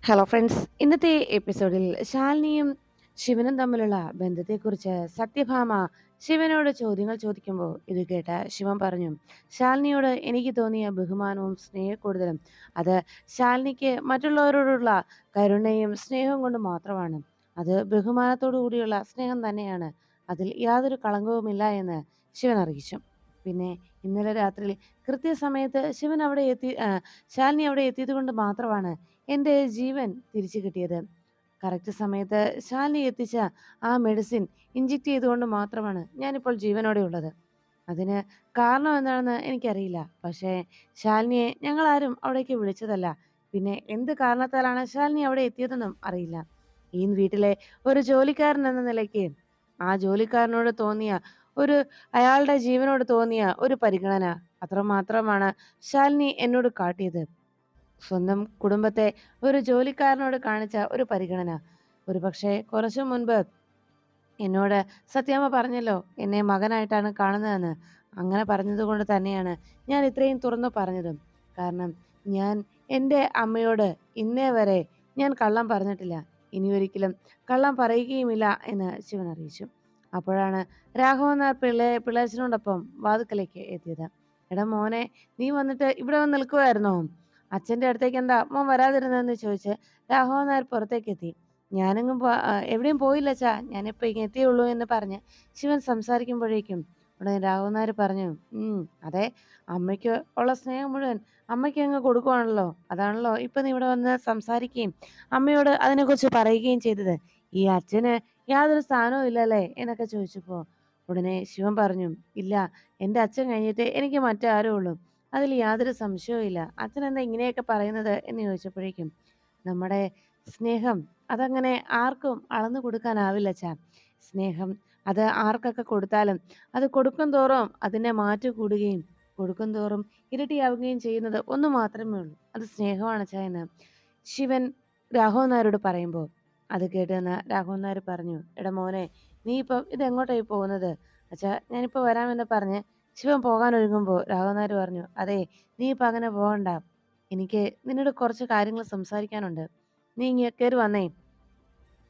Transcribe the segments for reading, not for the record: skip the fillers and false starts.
Hello friends, ഇന്നത്തെ എപ്പിസോഡിൽ ശാലിനിയും ശിവനും തമ്മിലുള്ള ബന്ധത്തെക്കുറിച്ച് സത്യഭാമ ശിവനോട് ചോദ്യങ്ങൾ ചോദിക്കുമ്പോൾ ഇത് കേട്ട ശിവൻ പറഞ്ഞു, ശാലിനിയോട് എനിക്ക് തോന്നിയ ബഹുമാനവും സ്നേഹക്കൂടുതലും അത് ശാലിനിക്ക് മറ്റുള്ളവരോടുള്ള കരുണയും സ്നേഹവും കൊണ്ട് മാത്രമാണ്. അത് ബഹുമാനത്തോടു കൂടിയുള്ള സ്നേഹം തന്നെയാണ്. അതിൽ യാതൊരു കളങ്കവുമില്ല എന്ന് ശിവൻ അറിയിച്ചു. പിന്നെ ഇന്നലെ രാത്രി കൃത്യസമയത്ത് ശിവൻ അവിടെ എത്തി ശാലിനി അവിടെ എത്തിയത് കൊണ്ട് മാത്രമാണ് എൻ്റെ ജീവൻ തിരിച്ചു കിട്ടിയത്. കറക്റ്റ് സമയത്ത് ശാലിനി എത്തിച്ച ആ മെഡിസിൻ ഇഞ്ചെക്ട് ചെയ്തുകൊണ്ട് മാത്രമാണ് ഞാനിപ്പോൾ ജീവനോടെ ഉള്ളത്. അതിന് കാരണം എന്താണെന്ന് എനിക്കറിയില്ല. പക്ഷേ ശാലിനിയെ ഞങ്ങളാരും അവിടേക്ക് വിളിച്ചതല്ല. പിന്നെ എന്ത് കാരണത്താലാണ് ശാലിനി അവിടെ എത്തിയതെന്നും അറിയില്ല. ഈ വീട്ടിലെ ഒരു ജോലിക്കാരൻ എന്ന നിലയ്ക്ക് ആ ജോലിക്കാരനോട് തോന്നിയ ഒരു അയാളുടെ ജീവനോട് തോന്നിയ ഒരു പരിഗണന അത്രമാത്രമാണ് ശാലിനി എന്നോട് കാട്ടിയത്. സ്വന്തം കുടുംബത്തെ ഒരു ജോലിക്കാരനോട് കാണിച്ച ഒരു പരിഗണന. ഒരുപക്ഷെ കുറച്ചു മുൻപ് എന്നോട് സത്യാമ്മ പറഞ്ഞല്ലോ എന്നെ മകനായിട്ടാണ് കാണുന്നതെന്ന്. അങ്ങനെ പറഞ്ഞതുകൊണ്ട് തന്നെയാണ് ഞാൻ ഇത്രയും തുറന്നു പറഞ്ഞതും. കാരണം ഞാൻ എൻ്റെ അമ്മയോട് ഇന്നേ വരെ ഞാൻ കള്ളം പറഞ്ഞിട്ടില്ല. ഇനിയൊരിക്കലും കള്ളം പറയുകയുമില്ല എന്ന് ശിവൻ അറിയിച്ചു. അപ്പോഴാണ് രാഘവൻ നായർ പിള്ളേച്ചനോടൊപ്പം വാതുക്കലേക്ക് എത്തിയത്. എടാ മോനെ, നീ വന്നിട്ട് ഇവിടെ വന്ന് നിൽക്കുമായിരുന്നോ? അച്ഛൻ്റെ അടുത്തേക്ക് എന്താ മോൻ വരാതിരുന്നതെന്ന് ചോദിച്ച് രാഘവൻ നായർ പുറത്തേക്കെത്തി. ഞാനെങ്ങും എവിടെയും പോയില്ല അച്ഛാ, ഞാനിപ്പോൾ ഇങ്ങ് എത്തിയേ ഉള്ളൂ എന്ന് പറഞ്ഞ് ശിവൻ സംസാരിക്കുമ്പോഴേക്കും ഉടനെ രാഘവൻ നായർ പറഞ്ഞു, അതെ, അമ്മയ്ക്ക് ഉള്ള സ്നേഹം മുഴുവൻ അമ്മയ്ക്ക് അങ്ങ് കൊടുക്കുവാണല്ലോ. അതാണല്ലോ ഇപ്പം നീ ഇവിടെ വന്ന് സംസാരിക്കുകയും അമ്മയോട് അതിനെക്കുറിച്ച് പറയുകയും ചെയ്തത്. ഈ അച്ഛന് യാതൊരു സ്ഥാനവും ഇല്ലല്ലേ എന്നൊക്കെ ചോദിച്ചപ്പോൾ ഉടനെ ശിവൻ പറഞ്ഞു, ഇല്ല, എൻ്റെ അച്ഛൻ കഴിഞ്ഞിട്ട് എനിക്ക് മറ്റാരും ഉള്ളൂ. അതിൽ യാതൊരു സംശയവും ഇല്ല. അച്ഛനെന്താ ഇങ്ങനെയൊക്കെ പറയുന്നത് എന്ന് ചോദിച്ചപ്പോഴേക്കും നമ്മുടെ സ്നേഹം അതങ്ങനെ ആർക്കും അളന്നു കൊടുക്കാനാവില്ല അച്ഛാ. സ്നേഹം അത് ആർക്കൊക്കെ കൊടുത്താലും അത് കൊടുക്കും തോറും അതിൻ്റെ മാറ്റ് കൂടുകയും കൊടുക്കും തോറും ഇരട്ടിയാവുകയും ചെയ്യുന്നത് ഒന്ന് മാത്രമേ ഉള്ളൂ. അത് സ്നേഹമാണ് അച്ഛാ എന്ന് ശിവൻ രാഘവൻ നായരോട് പറയുമ്പോൾ അത് കേട്ടുനിന്ന രാഘവൻ നായർ പറഞ്ഞു, എടാ മോനെ, നീ ഇപ്പം ഇതെങ്ങോട്ടായി പോകുന്നത്? അച്ഛാ, ഞാനിപ്പോൾ വരാമെന്ന് പറഞ്ഞ് ശിവൻ പോകാൻ ഒരുങ്ങുമ്പോൾ രാഘവൻ നായർ പറഞ്ഞു, അതെ, നീ ഇപ്പം അങ്ങനെ പോകണ്ട. എനിക്ക് നിന്നോട് കുറച്ച് കാര്യങ്ങൾ സംസാരിക്കാനുണ്ട്. നീ ഇങ്ങ് കയറി വന്നേ.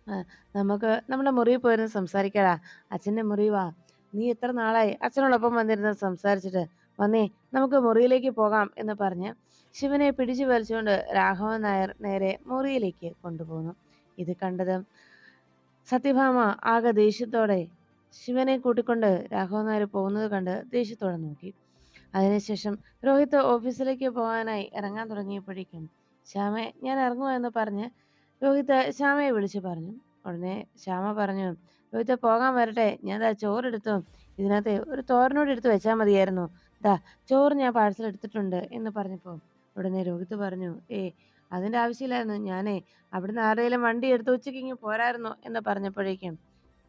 ആ, നമുക്ക് നമ്മുടെ മുറിയിൽ പോയിരുന്ന് സംസാരിക്കാടാ. അച്ഛൻ്റെ മുറിവാ. നീ എത്ര നാളായി അച്ഛനോടൊപ്പം വന്നിരുന്ന് സംസാരിച്ചിട്ട്. വന്നേ, നമുക്ക് മുറിയിലേക്ക് പോകാം എന്ന് പറഞ്ഞ് ശിവനെ പിടിച്ചു വലിച്ചുകൊണ്ട് രാഘവൻ നായർ നേരെ മുറിയിലേക്ക് കൊണ്ടുപോകുന്നു. ഇത് കണ്ടത് സത്യഭാമ ആകെ ദേഷ്യത്തോടെ ശിവനെ കൂട്ടിക്കൊണ്ട് രാഘവൻ നായർ പോകുന്നത് കണ്ട് ദേഷ്യത്തോടെ നോക്കി. അതിനുശേഷം രോഹിത് ഓഫീസിലേക്ക് പോകാനായി ഇറങ്ങാൻ തുടങ്ങിയപ്പോഴേക്കും ശ്യാമെ, ഞാൻ ഇറങ്ങുമോ എന്ന് പറഞ്ഞ് രോഹിത് ശ്യാമയെ വിളിച്ചു പറഞ്ഞു. ഉടനെ ശ്യാമ പറഞ്ഞു, രോഹിത് പോകാൻ വരട്ടെ, ഞാൻ ദാ ചോറെടുത്തു. ഇതിനകത്ത് ഒരു തോരനോട് എടുത്ത് വെച്ചാൽ മതിയായിരുന്നു. ദാ ചോറ് ഞാൻ പാഴ്സൽ എടുത്തിട്ടുണ്ട് എന്ന് പറഞ്ഞപ്പോൾ ഉടനെ രോഹിത് പറഞ്ഞു, അതിൻ്റെ ആവശ്യമില്ലായിരുന്നു. ഞാനേ അവിടുന്ന് ആരുടെയെങ്കിലും വണ്ടി എടുത്ത് ഉച്ചയ്ക്ക് ഇങ്ങ് പോരായിരുന്നു എന്ന് പറഞ്ഞപ്പോഴേക്കും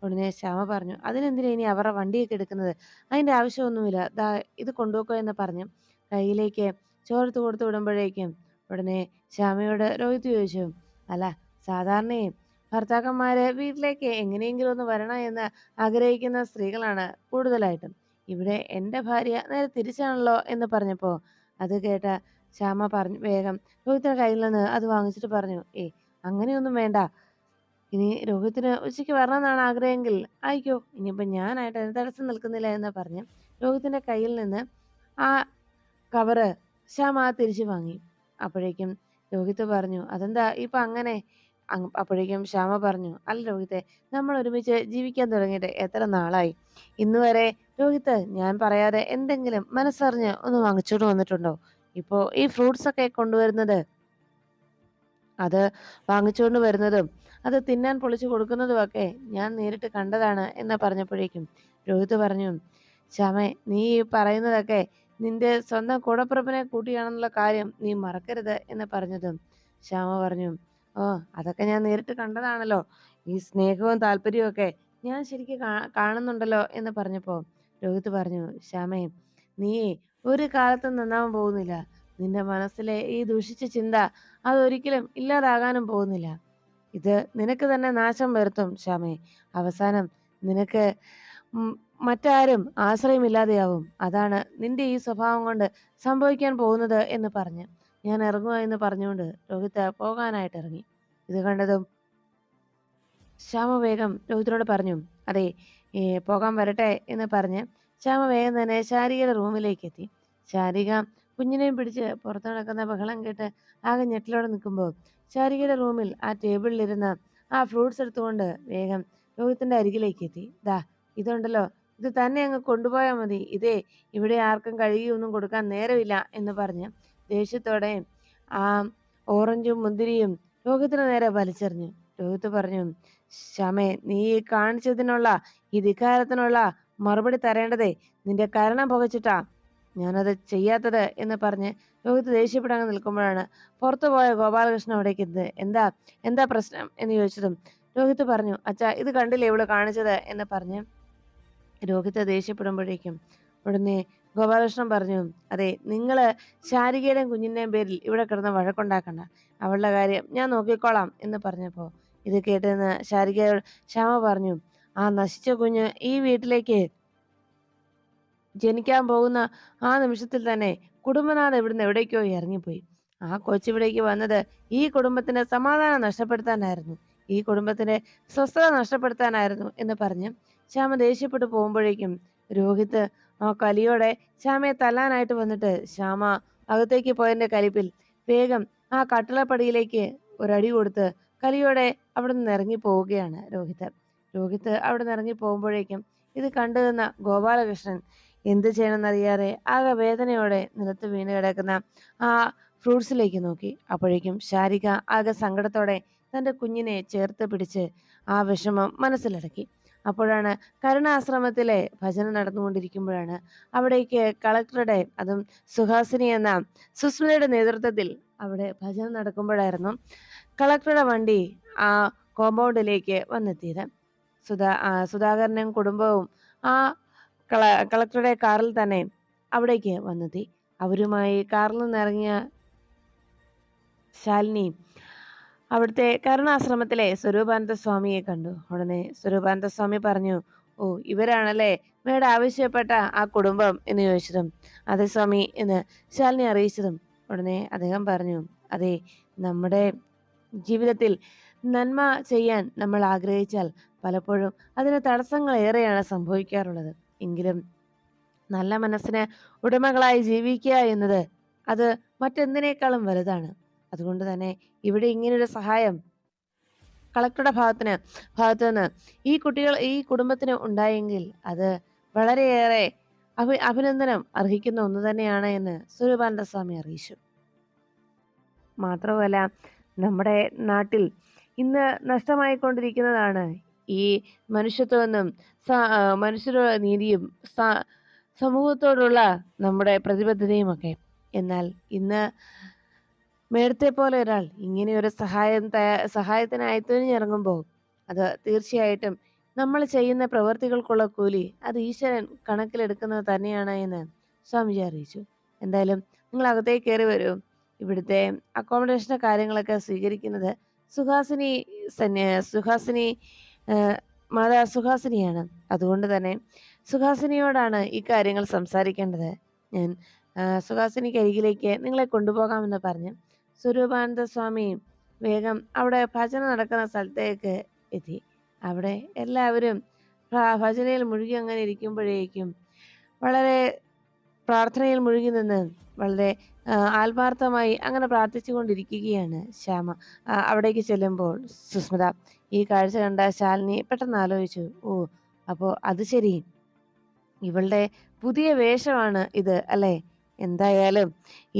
ഉടനെ ശ്യാമ പറഞ്ഞു, അതിനെന്തിനാ ഇനി അവരുടെ വണ്ടിയൊക്കെ എടുക്കുന്നത്? അതിൻ്റെ ആവശ്യമൊന്നുമില്ല. ദാ ഇത് കൊണ്ടുപോക്കോ എന്ന് പറഞ്ഞ് കയ്യിലേക്ക് ചോറെടുത്ത് കൊടുത്തു വിടുമ്പോഴേക്കും ഉടനെ ശ്യാമയോട് രോഹിത് ചോദിച്ചു, അല്ല, സാധാരണയും ഭർത്താക്കന്മാര് വീട്ടിലേക്ക് എങ്ങനെയെങ്കിലും ഒന്ന് വരണം എന്ന് ആഗ്രഹിക്കുന്ന സ്ത്രീകളാണ് കൂടുതലായിട്ടും. ഇവിടെ എൻ്റെ ഭാര്യ നേരെ തിരിച്ചാണല്ലോ എന്ന് പറഞ്ഞപ്പോൾ അത് കേട്ട ശ്യാമ പറഞ്ഞു വേഗം രോഹിത്തിന്റെ കയ്യിൽ നിന്ന് അത് വാങ്ങിച്ചിട്ട് പറഞ്ഞു, അങ്ങനെയൊന്നും വേണ്ട. ഇനി രോഹിത്തിന് ഉച്ചയ്ക്ക് വരണമെന്നാണ് ആഗ്രഹമെങ്കിൽ ആയിക്കോ. ഇനിയിപ്പോൾ ഞാനായിട്ട് അതിന് തടസ്സം നിൽക്കുന്നില്ല എന്ന് പറഞ്ഞ് രോഹിത്തിന്റെ കയ്യിൽ നിന്ന് ആ കവറ് ശ്യാമ തിരിച്ചു വാങ്ങി. അപ്പോഴേക്കും രോഹിത് പറഞ്ഞു, അതെന്താ ഇപ്പം അങ്ങനെ? അപ്പോഴേക്കും ശ്യാമ പറഞ്ഞു, അല്ല രോഹിത്തെ, നമ്മൾ ഒരുമിച്ച് ജീവിക്കാൻ തുടങ്ങിയിട്ട് എത്ര നാളായി? ഇന്ന് വരെ രോഹിത്ത് ഞാൻ പറയാതെ എന്തെങ്കിലും മനസ്സറിഞ്ഞ് ഒന്ന് വാങ്ങിച്ചോണ്ട് വന്നിട്ടുണ്ടോ? ഇപ്പോൾ ഈ ഫ്രൂട്ട്സ് ഒക്കെ കൊണ്ടുവരുന്നത്, അത് വാങ്ങിച്ചുകൊണ്ട് വരുന്നതും അത് തിന്നാൻ പൊളിച്ചു കൊടുക്കുന്നതുമൊക്കെ ഞാൻ നേരിട്ട് കണ്ടതാണ് എന്ന് പറഞ്ഞപ്പോഴേക്കും രോഹിത് പറഞ്ഞു, ശ്യാമേ, നീ ഈ പറയുന്നതൊക്കെ നിന്റെ സ്വന്തം കൂടപ്പിറപ്പിനെ കൂട്ടിയാണെന്നുള്ള കാര്യം നീ മറക്കരുത് എന്ന് പറഞ്ഞതും ശ്യാമ പറഞ്ഞു, അതൊക്കെ ഞാൻ നേരിട്ട് കണ്ടതാണല്ലോ. ഈ സ്നേഹവും താല്പര്യവും ഒക്കെ ഞാൻ ശരിക്കും കാണുന്നുണ്ടല്ലോ എന്ന് പറഞ്ഞപ്പോൾ രോഹിത് പറഞ്ഞു, ശ്യാമേ, നീ ഒരു കാലത്തും നന്നാവാൻ പോകുന്നില്ല. നിന്റെ മനസ്സിലെ ഈ ദുഷിച്ച ചിന്ത അതൊരിക്കലും ഇല്ലാതാകാനും പോകുന്നില്ല. ഇത് നിനക്ക് തന്നെ നാശം വരുത്തും ശ്യാമേ. അവസാനം നിനക്ക് മറ്റാരും ആശ്രയമില്ലാതെയാവും. അതാണ് നിന്റെ ഈ സ്വഭാവം കൊണ്ട് സംഭവിക്കാൻ പോകുന്നത് എന്ന് പറഞ്ഞ് ഞാൻ ഇറങ്ങുക എന്ന് പറഞ്ഞുകൊണ്ട് രോഹിത് പോകാനായിട്ട് ഇറങ്ങി. ഇത് കണ്ടതും ശ്യാമ വേഗം രോഹിത്തിനോട് പറഞ്ഞു, അതെ, പോകാൻ വരട്ടെ എന്ന് പറഞ്ഞ് ശ്യാമ വേഗം തന്നെ ശാരികയുടെ റൂമിലേക്ക് എത്തി. ശാരിക കുഞ്ഞിനെയും പിടിച്ച് പുറത്ത് നടക്കുന്ന ബഹളം കേട്ട് ആകെ ഞെട്ടലോടെ നിൽക്കുമ്പോൾ ശാരികയുടെ റൂമിൽ ആ ടേബിളിലിരുന്ന ആ ഫ്രൂട്ട്സ് എടുത്തുകൊണ്ട് വേഗം രോഹിത്തിന്റെ അരികിലേക്ക് എത്തി. ദാ ഇതുണ്ടല്ലോ, ഇത് തന്നെ അങ്ങ് കൊണ്ടുപോയാൽ മതി, ഇതേ ഇവിടെ ആർക്കും കഴുകിയൊന്നും കൊടുക്കാൻ നേരമില്ല എന്ന് പറഞ്ഞ് ദേഷ്യത്തോടെ ആ ഓറഞ്ചും മുന്തിരിയും രോഹിത്തിന് നേരെ വലിച്ചെറിഞ്ഞു. രോഹിത്ത് പറഞ്ഞു, ശ്യാമേ, നീ ഈ കാണിച്ചതിനുള്ള ഈ ധിക്കാരത്തിനുള്ള മറുപടി തരേണ്ടതേ നിന്റെ കരണം പുകച്ചിട്ടാ ഞാനത് ചെയ്യാത്തത് എന്ന് പറഞ്ഞ് രോഹിത്ത് ദേഷ്യപ്പെടാൻ നിൽക്കുമ്പോഴാണ് പുറത്തു പോയ ഗോപാലകൃഷ്ണൻ അവിടേക്ക് എത്തുന്നത്. എന്താ എന്താ പ്രശ്നം എന്ന് ചോദിച്ചതും രോഹിത്ത് പറഞ്ഞു, അച്ഛാ, ഇത് കണ്ടില്ലേ ഇവള് കാണിച്ചത് എന്ന് പറഞ്ഞ് രോഹിത്ത് ദേഷ്യപ്പെടുമ്പോഴേക്കും ഉടനെ ഗോപാലകൃഷ്ണൻ പറഞ്ഞു, അതെ, നിങ്ങള് ശാരികയുടെയും കുഞ്ഞിന്റെയും പേരിൽ ഇവിടെ കിടന്ന് വഴക്കുണ്ടാക്കണ്ട, അവളുടെ കാര്യം ഞാൻ നോക്കിക്കോളാം എന്ന് പറഞ്ഞപ്പോ ഇത് കേട്ടെന്ന് ശാരിക ശ്യാമ പറഞ്ഞു, ആ നശിച്ച കുഞ്ഞ് ഈ വീട്ടിലേക്ക് ജനിക്കാൻ പോകുന്ന ആ നിമിഷത്തിൽ തന്നെ കുടുംബനാഥ് ഇവിടുന്ന് എവിടേക്കോ ഇറങ്ങിപ്പോയി. ആ കൊച്ചിവിടേക്ക് വന്നത് ഈ കുടുംബത്തിന്റെ സമാധാനം നഷ്ടപ്പെടുത്താനായിരുന്നു, ഈ കുടുംബത്തിന്റെ സ്വസ്ഥത നഷ്ടപ്പെടുത്താനായിരുന്നു എന്ന് പറഞ്ഞ് ശ്യാമ ദേഷ്യപ്പെട്ടു പോകുമ്പോഴേക്കും രോഹിത്ത് ആ കലിയോടെ ശ്യാമയെ തല്ലാനായിട്ട് വന്നിട്ട് ശ്യാമ അകത്തേക്ക് പോയതിന്റെ കലിപ്പിൽ വേഗം ആ കട്ടിളപ്പടിയിലേക്ക് ഒരടി കൊടുത്ത് കലിയോടെ അവിടെ നിന്ന് ഇറങ്ങി പോവുകയാണ് രോഹിത്ത് അവിടെ നിന്ന് ഇറങ്ങി പോകുമ്പോഴേക്കും ഇത് കണ്ടു നിന്ന ഗോപാലകൃഷ്ണൻ എന്ത് ചെയ്യണമെന്നറിയാതെ ആകെ വേദനയോടെ നിലത്ത് വീണ് കിടക്കുന്ന ആ ഫ്രൂട്ട്സിലേക്ക് നോക്കി. അപ്പോഴേക്കും ശാരിക ആകെ സങ്കടത്തോടെ തന്റെ കുഞ്ഞിനെ ചേർത്ത് പിടിച്ച് ആ വിഷമം മനസ്സിലടക്കി. അപ്പോഴാണ് കരുണാശ്രമത്തിലെ ഭജന നടന്നുകൊണ്ടിരിക്കുമ്പോഴാണ് അവിടേക്ക് കളക്ടറുടെ, അതും സുഹാസിനി എന്ന സുസ്മിതയുടെ നേതൃത്വത്തിൽ അവിടെ ഭജന നടക്കുമ്പോഴായിരുന്നു കളക്ടറുടെ വണ്ടി ആ കോമ്പൗണ്ടിലേക്ക് വന്നെത്തിയത്. സുധാകരനും കുടുംബവും ആ കളക്ടറുടെ കാറിൽ തന്നെ അവിടേക്ക് വന്നെത്തി. അവരുമായി കാറിൽ നിന്നിറങ്ങിയ ശാലിനി അവിടുത്തെ കരുണാശ്രമത്തിലെ സ്വരൂപാനന്ദ സ്വാമിയെ കണ്ടു. ഉടനെ സ്വരൂപാനന്ദ സ്വാമി പറഞ്ഞു, ഓ, ഇവരാണല്ലേ മേഡം ആവശ്യപ്പെട്ട ആ കുടുംബം എന്ന് ചോദിച്ചതും അതെ സ്വാമി എന്ന് ശാലിനി അറിയിച്ചതും ഉടനെ അദ്ദേഹം പറഞ്ഞു, അതെ, നമ്മുടെ ജീവിതത്തിൽ നന്മ ചെയ്യാൻ നമ്മൾ ആഗ്രഹിച്ചാൽ പലപ്പോഴും അതിന് തടസ്സങ്ങൾ ഏറെയാണ് സംഭവിക്കാറുള്ളത്. എങ്കിലും നല്ല മനസ്സിന് ഉടമകളായി ജീവിക്കുക എന്നത് അത് മറ്റെന്തിനേക്കാളും വലുതാണ്. അതുകൊണ്ട് തന്നെ ഇവിടെ ഇങ്ങനൊരു സഹായം കളക്ടറുടെ ഭാഗത്തു നിന്ന് ഈ കുടുംബത്തിന് ഉണ്ടായെങ്കിൽ അത് വളരെയേറെ അഭിനന്ദനം അർഹിക്കുന്ന ഒന്ന് തന്നെയാണ് എന്ന് സ്വരൂപാനന്ദ സ്വാമി അറിയിച്ചു. മാത്രമല്ല, നമ്മുടെ നാട്ടിൽ ഇന്ന് നഷ്ടമായിക്കൊണ്ടിരിക്കുന്നതാണ് ഈ മനുഷ്യത്വമെന്നും മനുഷ്യരുടെ നീതിയും സമൂഹത്തോടുള്ള നമ്മുടെ പ്രതിബദ്ധതയും ഒക്കെ. എന്നാൽ ഇന്ന് മേടത്തെ പോലെ ഒരാൾ ഇങ്ങനെ ഒരു സഹായത്തിനായി തുനിഞ്ഞിറങ്ങുമ്പോൾ അത് തീർച്ചയായിട്ടും നമ്മൾ ചെയ്യുന്ന പ്രവൃത്തികൾക്കുള്ള കൂലി അത് ഈശ്വരൻ കണക്കിലെടുക്കുന്നത് തന്നെയാണ് എന്ന് സ്വാമിജി അറിയിച്ചു. എന്തായാലും നിങ്ങൾ അകത്തേക്ക് കയറി വരൂ. ഇവിടുത്തെ അക്കോമഡേഷന്റെ കാര്യങ്ങളൊക്കെ സ്വീകരിക്കുന്നത് മാതാ സുഹാസിനിയാണ്. അതുകൊണ്ട് തന്നെ സുഹാസിനിയോടാണ് ഈ കാര്യങ്ങൾ സംസാരിക്കേണ്ടത്. ഞാൻ സുഹാസിനിക്ക് അരികിലേക്ക് നിങ്ങളെ കൊണ്ടുപോകാമെന്ന് പറഞ്ഞ് സ്വരൂപാനന്ദ സ്വാമി വേഗം അവിടെ ഭജന നടക്കുന്ന സ്ഥലത്തേക്ക് എത്തി. അവിടെ എല്ലാവരും ഭജനയിൽ മുഴുകി അങ്ങനെ ഇരിക്കുമ്പോഴേക്കും വളരെ പ്രാർത്ഥനയിൽ മുഴുകി നിന്ന് വളരെ ആത്മാർത്ഥമായി അങ്ങനെ പ്രാർത്ഥിച്ചു കൊണ്ടിരിക്കുകയാണ് ശ്യാമ. അവിടേക്ക് ചെല്ലുമ്പോൾ സുസ്മിത ഈ കാഴ്ച കണ്ട ശാലിനി പെട്ടെന്ന് ആലോചിച്ചു, ഓ, അപ്പോ അത് ശരി, ഇവളുടെ പുതിയ വേഷമാണ് ഇത് അല്ലേ? എന്തായാലും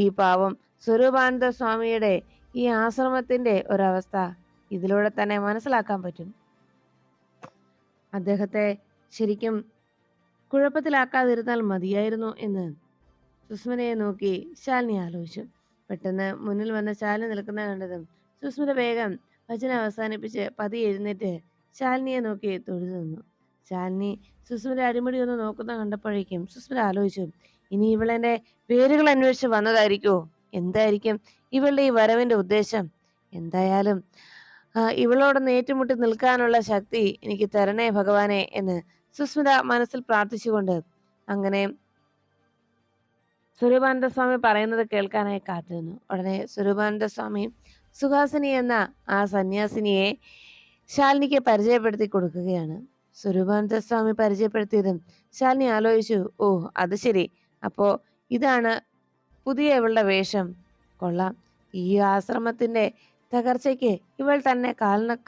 ഈ പാവം സ്വരൂപാനന്ദ സ്വാമിയുടെ ഈ ആശ്രമത്തിന്റെ ഒരവസ്ഥ ഇതിലൂടെ തന്നെ മനസ്സിലാക്കാൻ പറ്റും. അദ്ദേഹത്തെ ശരിക്കും കുഴപ്പത്തിലാക്കാതിരുന്നാൽ മതിയായിരുന്നു എന്ന് സുസ്മിതയെ നോക്കി ശാലിനി ആലോചിച്ചു. പെട്ടെന്ന് മുന്നിൽ വന്ന ശാലിനി നിൽക്കുന്ന കണ്ടതും സുസ്മിത വേഗം ഭജന അവസാനിപ്പിച്ച് പതി എഴുന്നേറ്റ് ശാലിനിയെ നോക്കി തൊഴുതു നിന്നു. ശാലിനി സുസ്മിത അടിമുടി ഒന്ന് നോക്കുന്ന കണ്ടപ്പോഴേക്കും സുസ്മിത ആലോചിച്ചു, ഇനി ഇവളെന്റെ പേരുകൾ അന്വേഷിച്ച് വന്നതായിരിക്കുമോ? എന്തായിരിക്കും ഇവളുടെ ഈ വരവിന്റെ ഉദ്ദേശം? എന്തായാലും ഇവളോടൊന്ന് ഏറ്റുമുട്ടി നിൽക്കാനുള്ള ശക്തി എനിക്ക് തരണേ ഭഗവാനെ എന്ന് സുസ്മിത മനസ്സിൽ പ്രാർത്ഥിച്ചുകൊണ്ട് അങ്ങനെ സ്വരൂപാനന്ദ സ്വാമി പറയുന്നത് കേൾക്കാനായി കാത്തിരുന്നു. ഉടനെ സ്വരൂപാനന്ദ സ്വാമി സുഹാസിനി എന്ന ആ സന്യാസിനിയെ ശാലിനിക്ക് പരിചയപ്പെടുത്തി കൊടുക്കുകയാണ്. സ്വരൂപാനന്ദ സ്വാമി പരിചയപ്പെടുത്തിയതും ശാലിനി ആലോചിച്ചു, ഓ അത് ശരി, അപ്പോ ഇതാണ് പുതിയ ഇവളുടെ വേഷം. കൊള്ളാം, ഈ ആശ്രമത്തിന്റെ തകർച്ചയ്ക്ക് ഇവൾ തന്നെ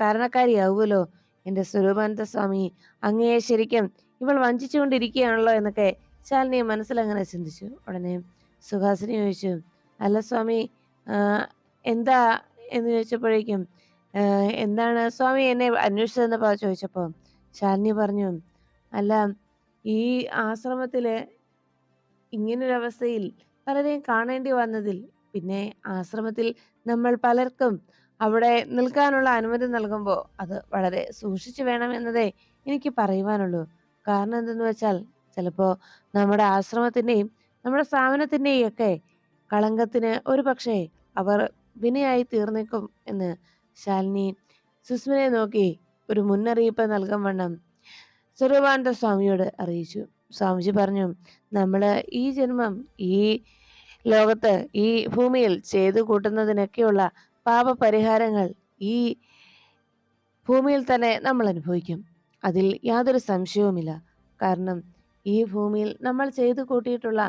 കാരണക്കാരിയാവുമല്ലോ. എന്റെ സ്വരൂപാനന്ദ സ്വാമി, അങ്ങയെ ശരിക്കും ഇവൾ വഞ്ചിച്ചുകൊണ്ടിരിക്കുകയാണല്ലോ എന്നൊക്കെ ശാലിനി മനസ്സിലങ്ങനെ ചിന്തിച്ചു. ഉടനെ സുഹാസിനി ചോദിച്ചു, അല്ല സ്വാമി, എന്താ എന്ന് ചോദിച്ചപ്പോഴേക്കും, എന്താണ് സ്വാമി എന്നെ അന്വേഷിച്ചതെന്ന് ചോദിച്ചപ്പോൾ ശാലിനി പറഞ്ഞു, അല്ല, ഈ ആശ്രമത്തില് ഇങ്ങനൊരവസ്ഥയിൽ പലരെയും കാണേണ്ടി വന്നതിൽ, പിന്നെ ആശ്രമത്തിൽ നമ്മൾ പലർക്കും അവിടെ നിൽക്കാനുള്ള അനുമതി നൽകുമ്പോൾ അത് വളരെ സൂക്ഷിച്ചു വേണമെന്നതേ എനിക്ക് പറയുവാനുള്ളൂ. കാരണം എന്തെന്ന് വെച്ചാൽ, ചിലപ്പോ നമ്മുടെ ആശ്രമത്തിന്റെയും നമ്മുടെ സ്ഥാപനത്തിന്റെയും ഒക്കെ കളങ്കത്തിന് ഒരു പക്ഷേ അവർ വിനയായി തീർന്നേക്കും എന്ന് ശാലിനി സുസ്മിനെ നോക്കി ഒരു മുന്നറിയിപ്പ് നൽകും വണ്ണം സ്വരൂപാനന്ദ സ്വാമിയോട് അറിയിച്ചു. സ്വാമിജി പറഞ്ഞു, നമ്മള് ഈ ജന്മം ഈ ലോകത്ത് ഈ ഭൂമിയിൽ ചെയ്തു കൂട്ടുന്നതിനൊക്കെയുള്ള പാപപരിഹാരങ്ങൾ ഈ ഭൂമിയിൽ തന്നെ നമ്മൾ അനുഭവിക്കും. അതിൽ യാതൊരു സംശയവുമില്ല. കാരണം ഈ ഭൂമിയിൽ നമ്മൾ ചെയ്തു കൂട്ടിയിട്ടുള്ള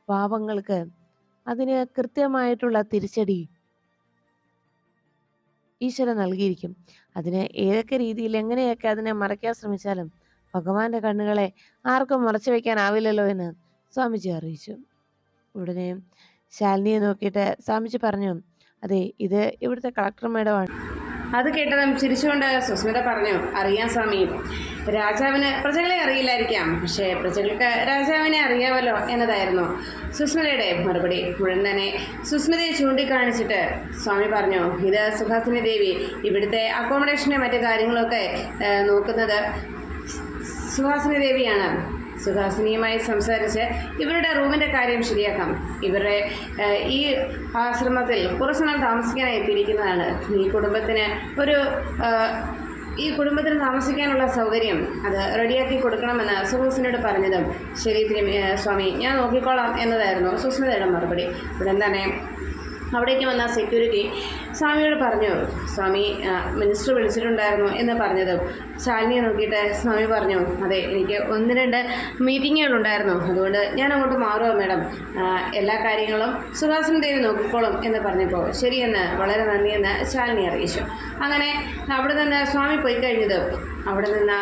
പാപങ്ങൾക്ക് അതിന് കൃത്യമായിട്ടുള്ള തിരിച്ചടി ഈശ്വരൻ നൽകിയിരിക്കും. അതിന് ഏതൊക്കെ രീതിയിൽ എങ്ങനെയൊക്കെ അതിനെ മറയ്ക്കാൻ ശ്രമിച്ചാലും ഭഗവാന്റെ കണ്ണുകളെ ആർക്കും മറച്ചു വെക്കാനാവില്ലല്ലോ എന്ന് സ്വാമിജി അറിയിച്ചു. ഉടനെ ശാലിനിയെ നോക്കിയിട്ട് സ്വാമിജി പറഞ്ഞു, അതെ, ഇത് ഇവിടുത്തെ കളക്ടർ മേഡമാണ്. അത് കേട്ടതും ചിരിച്ചുകൊണ്ട് സുസ്മിത പറഞ്ഞു, അറിയാം സ്വാമി, രാജാവിന് പ്രജകളെ അറിയില്ലായിരിക്കാം, പക്ഷേ പ്രജകൾക്ക് രാജാവിനെ അറിയാമല്ലോ എന്നതായിരുന്നു സുസ്മിതയുടെ മറുപടി. ഉടൻ തന്നെ സുസ്മിതയെ ചൂണ്ടിക്കാണിച്ചിട്ട് സ്വാമി പറഞ്ഞു, ഇത് സുഹാസിനി ദേവി, ഇവിടുത്തെ അക്കോമഡേഷനെ മറ്റു കാര്യങ്ങളൊക്കെ നോക്കുന്നത് സുഹാസിനി ദേവിയാണ്. സുഹാസിനിയുമായി സംസാരിച്ച് ഇവരുടെ റൂമിൻ്റെ കാര്യം ശരിയാക്കാം. ഇവരുടെ ഈ ആശ്രമത്തിൽ കുറച്ചുനാൾ താമസിക്കാനായി എത്തിയിരിക്കുന്നതാണ്. ഈ കുടുംബത്തിന് താമസിക്കാനുള്ള സൗകര്യം അത് റെഡിയാക്കി കൊടുക്കണമെന്ന് സുഹാസിനിയോട് പറഞ്ഞതും ശരി സ്വാമി, ഞാൻ നോക്കിക്കോളാം എന്നതായിരുന്നു സുസ്മിതയുടെ മറുപടി. ഉടൻ തന്നെ അവിടേക്ക് വന്ന സെക്യൂരിറ്റി സ്വാമിയോട് പറഞ്ഞു, സ്വാമി മിനിസ്റ്റർ വിളിച്ചിട്ടുണ്ടായിരുന്നു എന്ന് പറഞ്ഞതും ശാലിനിയെ നോക്കിയിട്ട് സ്വാമി പറഞ്ഞു, അതെ, എനിക്ക് 1-2 മീറ്റിങ്ങുകളുണ്ടായിരുന്നു, അതുകൊണ്ട് ഞാൻ അങ്ങോട്ട് മാറുക മാഡം, എല്ലാ കാര്യങ്ങളും സുഹാസിനി ദേവി നോക്കിക്കോളും എന്ന് പറഞ്ഞപ്പോൾ ശരിയെന്ന്, വളരെ നന്ദിയെന്ന് ശാലിനി അറിയിച്ചു. അങ്ങനെ അവിടെ നിന്ന് സ്വാമി പോയി കഴിഞ്ഞതും അവിടെ നിന്ന്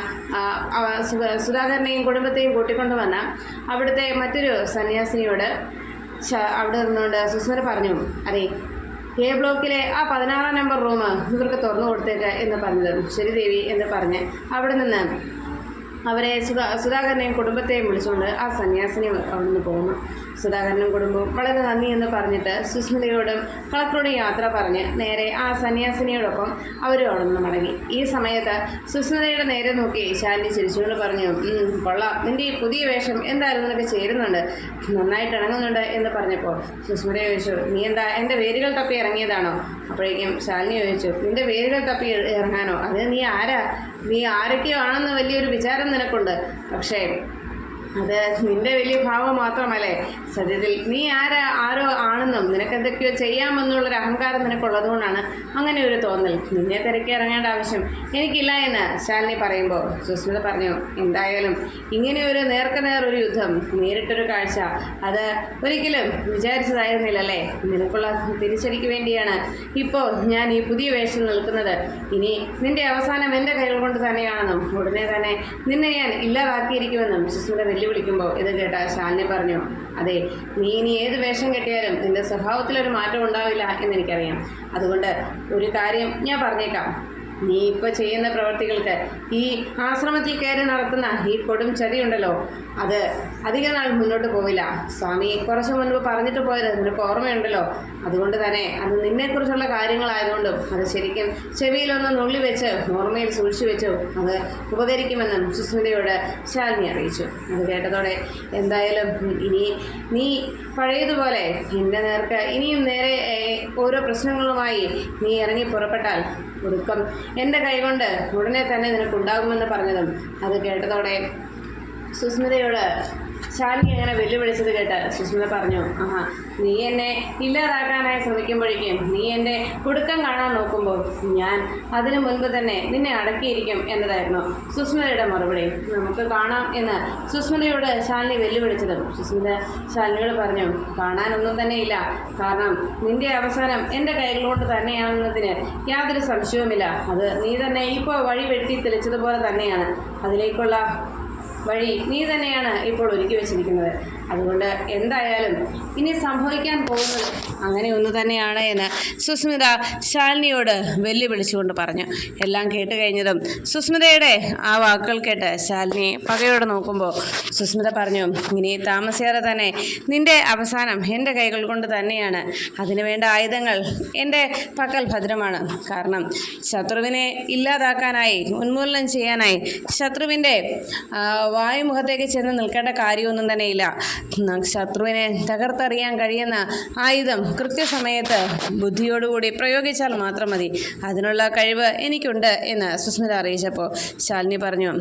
സുധാകരനെയും കുടുംബത്തെയും കൂട്ടിക്കൊണ്ടുവന്ന അവിടുത്തെ മറ്റൊരു സന്യാസിനിയോട് അവിടെ നിന്നുകൊണ്ട് സുസ്മിത പറഞ്ഞു, അതെ, എ ബ്ലോക്കിലെ ആ 16 നമ്പർ റൂം ഇവർക്ക് തുറന്നു കൊടുത്തേക്ക് എന്ന് പറഞ്ഞത് ശരി ദേവി എന്ന് പറഞ്ഞ് അവിടെ നിന്ന് അവരെ സുധാകരനെയും കുടുംബത്തെയും വിളിച്ചുകൊണ്ട് ആ സന്യാസിനി അവിടെ നിന്ന് പോകുന്നു. സുധാകരനും കുടുംബവും വളരെ നന്ദി എന്ന് പറഞ്ഞിട്ട് സുസ്മിതയോടും കളക്ടറോടും യാത്ര പറഞ്ഞ് നേരെ ആ സന്യാസിനിയോടൊപ്പം അവരും അവിടെ നിന്ന് മടങ്ങി. ഈ സമയത്ത് സുസ്മിതയുടെ നേരെ നോക്കി ശാലിനി ചിരിച്ചുകൊണ്ട് പറഞ്ഞു, കൊള്ളാം, നിൻ്റെ ഈ പുതിയ വേഷം എന്തായാലും നിനക്ക് ചേരുന്നുണ്ട്, നന്നായിട്ട് ഇണങ്ങുന്നുണ്ട് എന്ന് പറഞ്ഞപ്പോൾ സുസ്മിത ചോദിച്ചു, നീ എന്താ എൻ്റെ വേരുകൾ തപ്പി ഇറങ്ങിയതാണോ? അപ്പോഴേക്കും ശാലിനി ചോദിച്ചു, നിൻ്റെ വേരുകൾ തപ്പി ഇറങ്ങാനോ? അത് നീ ആരൊക്കെയോ ആണെന്ന് വലിയൊരു വിചാരം നിനക്കുണ്ട്, പക്ഷേ അത് നിന്റെ വലിയ ഭാവം മാത്രമല്ലേ, സത്യത്തിൽ നീ ആരോ ആണെന്നും നിനക്കെന്തൊക്കെയോ ചെയ്യാമെന്നുള്ളൊരു അഹങ്കാരം നിനക്കുള്ളതുകൊണ്ടാണ് അങ്ങനെ ഒരു തോന്നൽ. നിന്നെ തിരക്കി ഇറങ്ങേണ്ട ആവശ്യം എനിക്കില്ല എന്ന് ശാലിനി പറയുമ്പോൾ സുസ്മിത പറഞ്ഞു, എന്തായാലും ഇങ്ങനെയൊരു നേർക്കുനേർ ഒരു യുദ്ധം, നേരിട്ടൊരു കാഴ്ച, അത് ഒരിക്കലും വിചാരിച്ചതായിരുന്നില്ലല്ലേ. നിനക്കുള്ള തിരിച്ചടിക്ക് വേണ്ടിയാണ് ഇപ്പോൾ ഞാൻ ഈ പുതിയ വേഷം നിൽക്കുന്നത്. ഇനി നിന്റെ അവസാനം എൻ്റെ കൈകൾ കൊണ്ട് തന്നെയാണെന്നും ഉടനെ തന്നെ നിന്നെ ഞാൻ ഇല്ലാതാക്കിയിരിക്കുമെന്നും സുസ്മിത വെല്ലുവിളിക്കുമ്പോൾ ഇത് കേട്ട ശാലിനി പറഞ്ഞു, അതെ, നീ ഇനി ഏത് വേഷം കെട്ടിയാലും നിന്റെ സ്വഭാവത്തിലൊരു മാറ്റം ഉണ്ടാവില്ല എന്നെനിക്കറിയാം. അതുകൊണ്ട് ഒരു കാര്യം ഞാൻ പറഞ്ഞേക്കാം, നീ ഇപ്പോൾ ചെയ്യുന്ന പ്രവർത്തികൾക്ക് ഈ ആശ്രമത്തിൽ കയറി നടത്തുന്ന ഈ കൊടും ചതിയുണ്ടല്ലോ, അത് അധിക നാൾ മുന്നോട്ട് പോവില്ല. സ്വാമി കുറച്ച് മുൻപ് പറഞ്ഞിട്ട് പോയത് നിനക്ക് ഓർമ്മയുണ്ടല്ലോ. അതുകൊണ്ട് തന്നെ അത് നിന്നെക്കുറിച്ചുള്ള കാര്യങ്ങളായതുകൊണ്ടും അത് ശരിക്കും ചെവിയിലൊന്ന് നുള്ളി വെച്ച് ഓർമ്മയിൽ സൂക്ഷിച്ചു വെച്ചു അത് ഉപകരിക്കുമെന്നും സുസ്മിതയോട് ശാലിനി അറിയിച്ചു. അത് കേട്ടതോടെ എന്തായാലും ഇനി നീ പഴയതുപോലെ എൻ്റെ നേർക്ക് ഇനിയും നേരെ ഓരോ പ്രശ്നങ്ങളുമായി നീ ഇറങ്ങി പുറപ്പെട്ടാൽ ഒടുക്കം എൻ്റെ കൈകൊണ്ട് ഉടനെ തന്നെ നിനക്കുണ്ടാകുമെന്ന് പറഞ്ഞതും അത് കേട്ടതോടെ സുസ്മിതയോട് ശാലിനി അങ്ങനെ വെല്ലുവിളിച്ചത് കേട്ട് സുസ്മിത പറഞ്ഞു, ആഹാ, നീ എന്നെ ഇല്ലാതാക്കാനായി ശ്രമിക്കുമ്പോഴേക്കും നീ എൻ്റെ കുടുക്കം കാണാൻ നോക്കുമ്പോൾ ഞാൻ അതിനു മുൻപ് തന്നെ നിന്നെ അടക്കിയിരിക്കും എന്നതായിരുന്നു സുസ്മിതയുടെ മറുപടി. നമുക്ക് കാണാം എന്ന് സുസ്മിതയോട് ശാലിനി വെല്ലുവിളിച്ചതും സുസ്മിത ശാലിനിയോട് പറഞ്ഞു, കാണാനൊന്നും തന്നെയില്ല. കാരണം നിന്റെ അവസാനം എൻ്റെ കൈകളോട് തന്നെയാണെന്നതിന് യാതൊരു സംശയവുമില്ല. അത് നീ തന്നെ ഇപ്പോൾ വഴി വെട്ടി തെളിച്ചതുപോലെ തന്നെയാണ്. അതിലേക്കുള്ള വഴി നീ തന്നെയാണ് ഇപ്പോൾ ഒരുക്കി വെച്ചിരിക്കുന്നത്. അതുകൊണ്ട് എന്തായാലും ഇനി സംഭവിക്കാൻ പോകുന്നത് അങ്ങനെ ഒന്ന് തന്നെയാണ് എന്ന് സുസ്മിത ശാലിനിയോട് വെല്ലുവിളിച്ചുകൊണ്ട് പറഞ്ഞു. എല്ലാം കേട്ട് കഴിഞ്ഞതും സുസ്മിതയുടെ ആ വാക്കുകൾ കേട്ട് ശാലിനി പകയോടെ നോക്കുമ്പോൾ സുസ്മിത പറഞ്ഞു, ഇനി താമസിയാതെ തന്നെ നിന്റെ അവസാനം എൻ്റെ കൈകൾ കൊണ്ട് തന്നെയാണ്. അതിനുവേണ്ട ആയുധങ്ങൾ എൻ്റെ പക്കൽ ഭദ്രമാണ്. കാരണം ശത്രുവിനെ ഇല്ലാതാക്കാനായി, ഉന്മൂലനം ചെയ്യാനായി ശത്രുവിൻ്റെ വായുമുഖത്തേക്ക് ചെന്ന് നിൽക്കേണ്ട കാര്യമൊന്നും തന്നെയില്ല. ശത്രുവിനെ തകർത്തെറിയാൻ കഴിയുന്ന ആയുധം കൃത്യസമയത്ത് ബുദ്ധിയോടുകൂടി പ്രയോഗിച്ചാൽ മാത്രം മതി. അതിനുള്ള കഴിവ് എനിക്കുണ്ട് എന്ന് സുസ്മിത അറിയിച്ചപ്പോൾ ശാലിനി പറഞ്ഞു,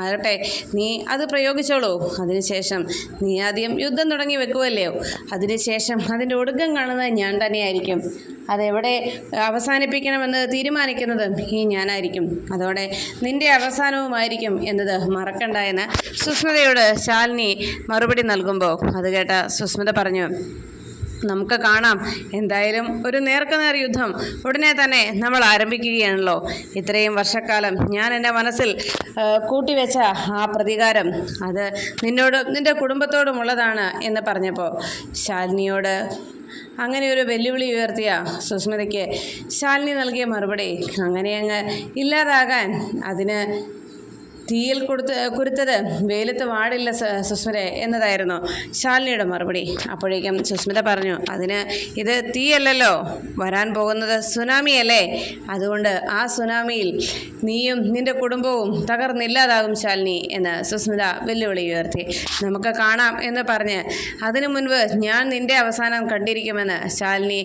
ആകട്ടെ, നീ അത് പ്രയോഗിച്ചോളൂ. അതിനുശേഷം നീ ആദ്യം യുദ്ധം തുടങ്ങി വെക്കുമല്ലോ, അതിനുശേഷം അതിൻ്റെ ഒടുക്കം കാണുന്നത് ഞാൻ തന്നെയായിരിക്കും. അതെവിടെ അവസാനിപ്പിക്കണമെന്ന് തീരുമാനിക്കുന്നത് ഈ ഞാനായിരിക്കും. അതോടെ നിന്റെ അവസാനവുമായിരിക്കും എന്നത് മറക്കണ്ട എന്ന് സുസ്മിതയോട് ശാലിനി മറുപടി നൽകുമ്പോൾ അത് കേട്ട സുസ്മിത പറഞ്ഞു, നമുക്ക് കാണാം. എന്തായാലും ഒരു നേർക്കുനേർ യുദ്ധം ഉടനെ തന്നെ നമ്മൾ ആരംഭിക്കുകയാണല്ലോ. ഇത്രയും വർഷക്കാലം ഞാൻ എൻ്റെ മനസ്സിൽ കൂട്ടിവെച്ച ആ പ്രതികാരം അത് നിന്നോടും നിൻ്റെ കുടുംബത്തോടുമുള്ളതാണ് എന്ന് പറഞ്ഞപ്പോൾ ശാലിനിയോട് അങ്ങനെ ഒരു വെല്ലുവിളി ഉയർത്തിയ സുസ്മിതയ്ക്ക് ശാലിനി നൽകിയ മറുപടി, അങ്ങനെ അങ്ങ് ഇല്ലാതാകാൻ അതിന് തീയിൽ കുരുത്തത് വെയിലത്ത് വാടില്ല സുസ്മിത എന്നതായിരുന്നു ശാലിനിയുടെ മറുപടി. അപ്പോഴേക്കും സുസ്മിത പറഞ്ഞു, അതിന് ഇത് തീയല്ലല്ലോ, വരാൻ പോകുന്നത് സുനാമിയല്ലേ. അതുകൊണ്ട് ആ സുനാമിയിൽ നീയും നിൻ്റെ കുടുംബവും തകർന്നില്ലാതാകും ശാലിനി എന്ന് സുസ്മിത വെല്ലുവിളി ഉയർത്തി. നമുക്ക് കാണാം എന്ന് പറഞ്ഞ് അതിനു മുൻപ് ഞാൻ നിൻ്റെ അവസാനം കണ്ടിരിക്കുമെന്ന് ശാലിനി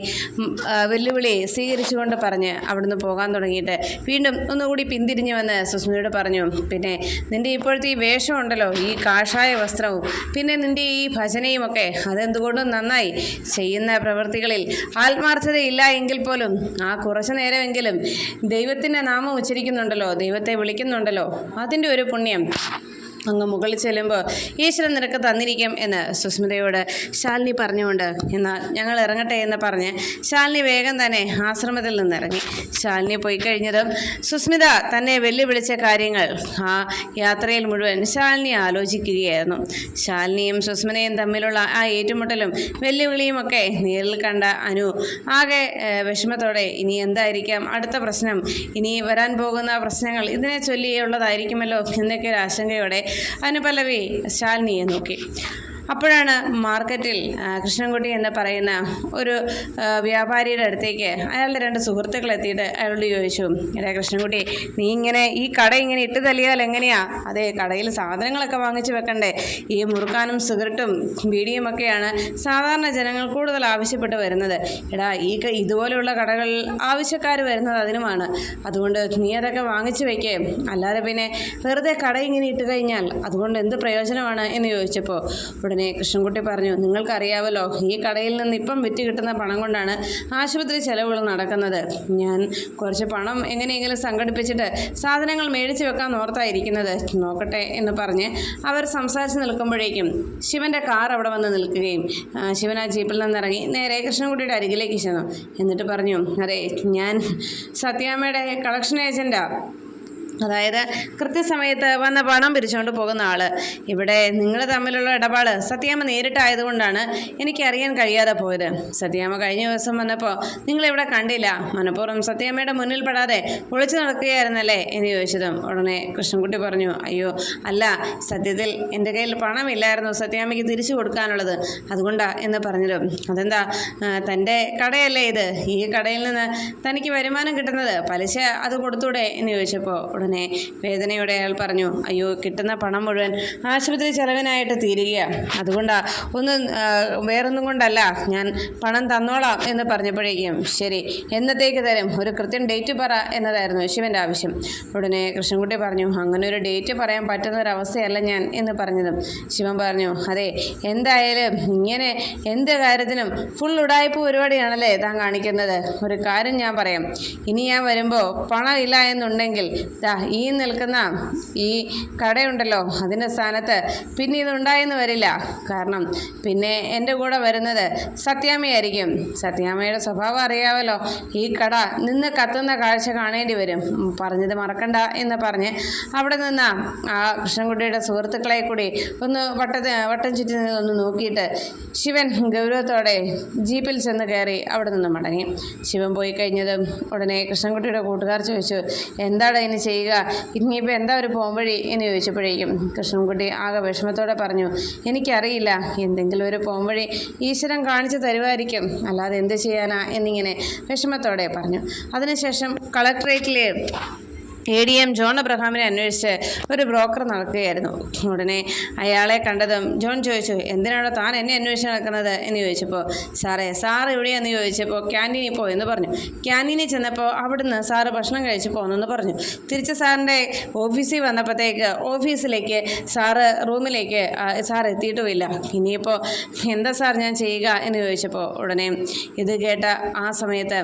വെല്ലുവിളി സ്വീകരിച്ചുകൊണ്ട് പറഞ്ഞ് അവിടുന്ന് പോകാൻ തുടങ്ങിയിട്ട് വീണ്ടും ഒന്നുകൂടി പിന്തിരിഞ്ഞുവെന്ന് സുസ്മിതയോട് പറഞ്ഞു, പിന്നെ നിൻ്റെ ഇപ്പോഴത്തെ ഈ വേഷമുണ്ടല്ലോ, ഈ കാഷായ വസ്ത്രവും പിന്നെ നിൻ്റെ ഈ ഭജനയുമൊക്കെ അതെന്തുകൊണ്ടും നന്നായി. ചെയ്യുന്ന പ്രവൃത്തികളിൽ ആത്മാർത്ഥതയില്ല എങ്കിൽ പോലും ആ കുറച്ചു നേരമെങ്കിലും ദൈവത്തിൻ്റെ നാമം ഉച്ചരിക്കുന്നുണ്ടല്ലോ, ദൈവത്തെ വിളിക്കുന്നുണ്ടല്ലോ, അതിൻ്റെ ഒരു പുണ്യം അങ്ങ് മുകളിൽ ചെല്ലുമ്പോൾ ഈശ്വരൻ നിനക്ക് തന്നിരിക്കും എന്ന് സുസ്മിതയോട് ശാലിനി പറഞ്ഞുകൊണ്ട്, എന്നാൽ ഞങ്ങൾ ഇറങ്ങട്ടെ എന്ന് പറഞ്ഞ് ശാലിനി വേഗം തന്നെ ആശ്രമത്തിൽ നിന്നിറങ്ങി. ശാലിനി പോയി കഴിഞ്ഞതും സുസ്മിത തന്നെ വെല്ലുവിളിച്ച കാര്യങ്ങൾ ആ യാത്രയിൽ മുഴുവൻ ശാലിനി ആലോചിക്കുകയായിരുന്നു. ശാലിനിയും സുസ്മിതയും തമ്മിലുള്ള ആ ഏറ്റുമുട്ടലും വെല്ലുവിളിയുമൊക്കെ നേരിൽ കണ്ട അനു ആകെ വിഷമത്തോടെ ഇനി എന്തായിരിക്കാം അടുത്ത പ്രശ്നം, ഇനി വരാൻ പോകുന്ന പ്രശ്നങ്ങൾ ഇതിനെ ചൊല്ലിയുള്ളതായിരിക്കുമല്ലോ എന്നൊക്കെ ഒരു ആശങ്കയോടെ അനുപല്ലവി ശാലിനിയെ നോക്കി. അപ്പോഴാണ് മാർക്കറ്റിൽ കൃഷ്ണൻകുട്ടി എന്ന് പറയുന്ന ഒരു വ്യാപാരിയുടെ അടുത്തേക്ക് അയാളുടെ രണ്ട് സുഹൃത്തുക്കൾ എത്തിയിട്ട് അയാളോട് ചോദിച്ചു, എടാ കൃഷ്ണൻകുട്ടി, നീ ഇങ്ങനെ ഈ കട ഇങ്ങനെ ഇട്ട് തള്ളിയാൽ എങ്ങനെയാ? അതെ, കടയിൽ സാധനങ്ങളൊക്കെ വാങ്ങിച്ചു വെക്കണ്ടേ? ഈ മുറുക്കാനും സിഗരറ്റും ബീഡിയുമൊക്കെയാണ് സാധാരണ ജനങ്ങൾ കൂടുതൽ ആവശ്യപ്പെട്ട് വരുന്നത്. എടാ, ഇതുപോലെയുള്ള കടകളിൽ ആവശ്യക്കാർ വരുന്നത് അതിനുമാണ്. അതുകൊണ്ട് നീ അതൊക്കെ വാങ്ങിച്ചു വയ്ക്കേ, അല്ലാതെ പിന്നെ വെറുതെ കട ഇങ്ങനെ ഇട്ട് കഴിഞ്ഞാൽ അതുകൊണ്ട് എന്ത് പ്രയോജനമാണ് എന്ന് ചോദിച്ചപ്പോൾ ഉടനെ കൃഷ്ണൻകുട്ടി പറഞ്ഞു, നിങ്ങൾക്കറിയാമല്ലോ, ഈ കടയിൽ നിന്ന് ഇപ്പം വിറ്റ് കിട്ടുന്ന പണം കൊണ്ടാണ് ആശുപത്രി ചെലവുകൾ നടക്കുന്നത്. ഞാൻ കുറച്ച് പണം എങ്ങനെയെങ്കിലും സംഘടിപ്പിച്ചിട്ട് സാധനങ്ങൾ മേടിച്ച് വെക്കാൻ ഓർത്തായിരിക്കുന്നത്. നോക്കട്ടെ എന്ന് പറഞ്ഞ് അവർ സംസാരിച്ച് നിൽക്കുമ്പോഴേക്കും ശിവൻ്റെ കാർ അവിടെ വന്ന് നിൽക്കുകയും ശിവൻ ആ ജീപ്പിൽ നിന്നിറങ്ങി നേരെ കൃഷ്ണൻകുട്ടിയുടെ അരികിലേക്ക് ചെന്നു. എന്നിട്ട് പറഞ്ഞു, അതെ, ഞാൻ സത്യാമ്മയുടെ കളക്ഷൻ ഏജൻറ്റാണ്. അതായത് കൃത്യസമയത്ത് വന്ന പണം പിരിച്ചുകൊണ്ട് പോകുന്ന ആൾ. ഇവിടെ നിങ്ങൾ തമ്മിലുള്ള ഇടപാട് സത്യാമ്മ നേരിട്ടായതുകൊണ്ടാണ് എനിക്കറിയാൻ കഴിയാതെ പോയത്. സത്യാമ്മ കഴിഞ്ഞ ദിവസം വന്നപ്പോൾ നിങ്ങളിവിടെ കണ്ടില്ല, മനഃപൂർവ്വം സത്യാമ്മയുടെ മുന്നിൽ പെടാതെ ഒളിച്ചു നടക്കുകയായിരുന്നല്ലേ എന്ന് ചോദിച്ചതും ഉടനെ കൃഷ്ണൻകുട്ടി പറഞ്ഞു, അയ്യോ അല്ല, സത്യത്തിൽ എൻ്റെ കയ്യിൽ പണമില്ലായിരുന്നു സത്യാമ്മയ്ക്ക് തിരിച്ചു കൊടുക്കാനുള്ളത്, അതുകൊണ്ടാ എന്ന് പറഞ്ഞതും, അതെന്താ, തൻ്റെ കടയല്ലേ ഇത്, ഈ കടയിൽ നിന്ന് തനിക്ക് വരുമാനം കിട്ടുന്നത്, പലിശ അത് കൊടുത്തൂടെ എന്ന് ചോദിച്ചപ്പോൾ ഉടനെ വേദനയോടെ അയാൾ പറഞ്ഞു, അയ്യോ, കിട്ടുന്ന പണം മുഴുവൻ ആശുപത്രി ചെലവിനായിട്ട് തീരുകയാണ്. അതുകൊണ്ടാണ് വേറൊന്നും കൊണ്ടല്ല, ഞാൻ പണം തന്നോളാം എന്ന് പറഞ്ഞപ്പോഴേക്കും ശരി, എന്നത്തേക്ക് തരും, ഒരു കൃത്യം ഡേറ്റ് പറ എന്നതായിരുന്നു ശിവൻ്റെ ആവശ്യം. ഉടനെ കൃഷ്ണൻകുട്ടി പറഞ്ഞു, അങ്ങനെ ഒരു ഡേറ്റ് പറയാൻ പറ്റുന്ന ഒരവസ്ഥയല്ല ഞാൻ എന്ന് പറഞ്ഞതും ശിവൻ പറഞ്ഞു, അതെ, എന്തായാലും ഇങ്ങനെ എന്ത് കാര്യത്തിനും ഫുൾ ഉടായ്പ പരിപാടിയാണല്ലേ താൻ കാണിക്കുന്നത്. ഒരു കാര്യം ഞാൻ പറയാം, ഇനി ഞാൻ വരുമ്പോൾ പണം ഇല്ല എന്നുണ്ടെങ്കിൽ ഈ നിൽക്കുന്ന ഈ കടയുണ്ടല്ലോ, അതിൻ്റെ സ്ഥാനത്ത് പിന്നെ ഇതുണ്ടായെന്ന് വരില്ല. കാരണം പിന്നെ എൻ്റെ കൂടെ വരുന്നത് സത്യാമ്മയായിരിക്കും. സത്യാമ്മയുടെ സ്വഭാവം അറിയാമല്ലോ, ഈ കട നിന്ന് കത്തുന്ന കാഴ്ച കാണേണ്ടി വരും. പറഞ്ഞത് മറക്കണ്ട എന്ന് പറഞ്ഞ് അവിടെ നിന്ന് ആ കൃഷ്ണൻകുട്ടിയുടെ സുഹൃത്തുക്കളെ കൂടി ഒന്ന് വട്ടം ചുറ്റി ഒന്ന് നോക്കിയിട്ട് ശിവൻ ഗൗരവത്തോടെ ജീപ്പിൽ ചെന്ന് കയറി അവിടെ നിന്ന് മടങ്ങി. ശിവൻ പോയി കഴിഞ്ഞതും ഉടനെ കൃഷ്ണൻകുട്ടിയുടെ കൂട്ടുകാർ ചോദിച്ചു, എന്താണ് ഇനി ചെയ്യുക, ഇനിയിപ്പോൾ എന്താ ഒരു പോംവഴി എന്ന് ചോദിച്ചപ്പോഴേക്കും കൃഷ്ണൻകുട്ടി ആകെ വിഷമത്തോടെ പറഞ്ഞു, എനിക്കറിയില്ല, എന്തെങ്കിലും ഒരു പോംവഴി ഈശ്വരൻ കാണിച്ചു തരുമായിരിക്കും, അല്ലാതെ എന്ത് ചെയ്യാനാ എന്നിങ്ങനെ വിഷമത്തോടെ പറഞ്ഞു. അതിനുശേഷം കളക്ട്രേറ്റിലെ ADM ജോൺ അബ്രഹാമിനെ അന്വേഷിച്ച് ഒരു ബ്രോക്കർ നടക്കുകയായിരുന്നു. ഉടനെ അയാളെ കണ്ടതും ജോൺ ചോദിച്ചു, എന്തിനാണോ താൻ എന്നെ അന്വേഷിച്ച് നടക്കുന്നത് എന്ന് ചോദിച്ചപ്പോൾ, സാറ് എവിടെയാണെന്ന് ചോദിച്ചപ്പോൾ ക്യാൻറ്റീനിൽ പോയെന്ന് പറഞ്ഞു. ക്യാൻറ്റീനിൽ ചെന്നപ്പോൾ അവിടുന്ന് സാറ് ഭക്ഷണം കഴിച്ച് പോകുന്നെന്ന് പറഞ്ഞു. തിരിച്ച് സാറിൻ്റെ ഓഫീസിൽ വന്നപ്പോഴത്തേക്ക് ഓഫീസിലേക്ക് റൂമിലേക്ക് സാർ എത്തിയിട്ടുമില്ല. ഇനിയിപ്പോൾ എന്താ സാർ ഞാൻ ചെയ്യുക എന്ന് ചോദിച്ചപ്പോൾ ഉടനെ ഇത് കേട്ട ആ സമയത്ത്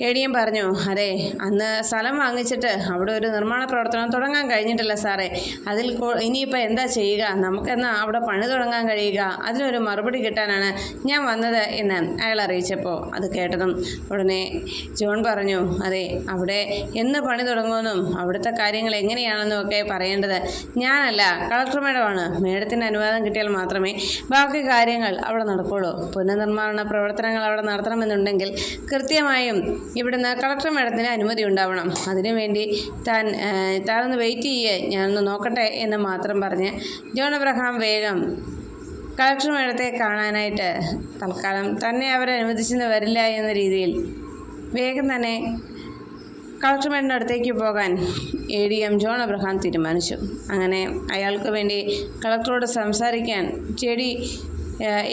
ADM പറഞ്ഞു, അതെ, അന്ന് സ്ഥലം വാങ്ങിച്ചിട്ട് അവിടെ ഒരു നിർമ്മാണ പ്രവർത്തനം തുടങ്ങാൻ കഴിഞ്ഞിട്ടില്ല സാറേ. അതിൽ ഇനിയിപ്പോൾ എന്താ ചെയ്യുക, നമുക്കെന്നാ അവിടെ പണി തുടങ്ങാൻ കഴിയുക, അതിനൊരു മറുപടി കിട്ടാനാണ് ഞാൻ വന്നത് എന്ന് അയാൾ അറിയിച്ചപ്പോൾ അത് കേട്ടതും ഉടനെ ജോൺ പറഞ്ഞു, അതെ, അവിടെ എന്ന് പണി തുടങ്ങുമെന്നും അവിടുത്തെ കാര്യങ്ങൾ എങ്ങനെയാണെന്നും ഒക്കെ പറയേണ്ടത് ഞാനല്ല, കളക്ടർ മേഡമാണ്. മേഡത്തിൻ്റെ അനുവാദം കിട്ടിയാൽ മാത്രമേ ബാക്കി കാര്യങ്ങൾ അവിടെ നടക്കുകയുള്ളൂ. പുനർനിർമ്മാണ പ്രവർത്തനങ്ങൾ അവിടെ നടത്തണമെന്നുണ്ടെങ്കിൽ കൃത്യമായും ഇവിടുന്ന് കളക്ടർ മേഡത്തിന് അനുമതി ഉണ്ടാവണം. അതിനുവേണ്ടി താനൊന്ന് വെയിറ്റ് ചെയ്യേ, ഞാനൊന്ന് നോക്കട്ടെ എന്ന് മാത്രം പറഞ്ഞ് ജോൺ അബ്രഹാം വേഗം കളക്ടർ മേഡത്തെ കാണാനായിട്ട് തൽക്കാലം തന്നെ അവരെ അനുവദിച്ചെന്ന് വരില്ല എന്ന രീതിയിൽ വേഗം തന്നെ കളക്ടർ മേഡിൻ്റെ അടുത്തേക്ക് പോകാൻ ADM ജോൺ അബ്രഹാം തീരുമാനിച്ചു. അങ്ങനെ അയാൾക്ക് വേണ്ടി കളക്ടറോട് സംസാരിക്കാൻ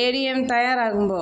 ADM തയ്യാറാകുമ്പോൾ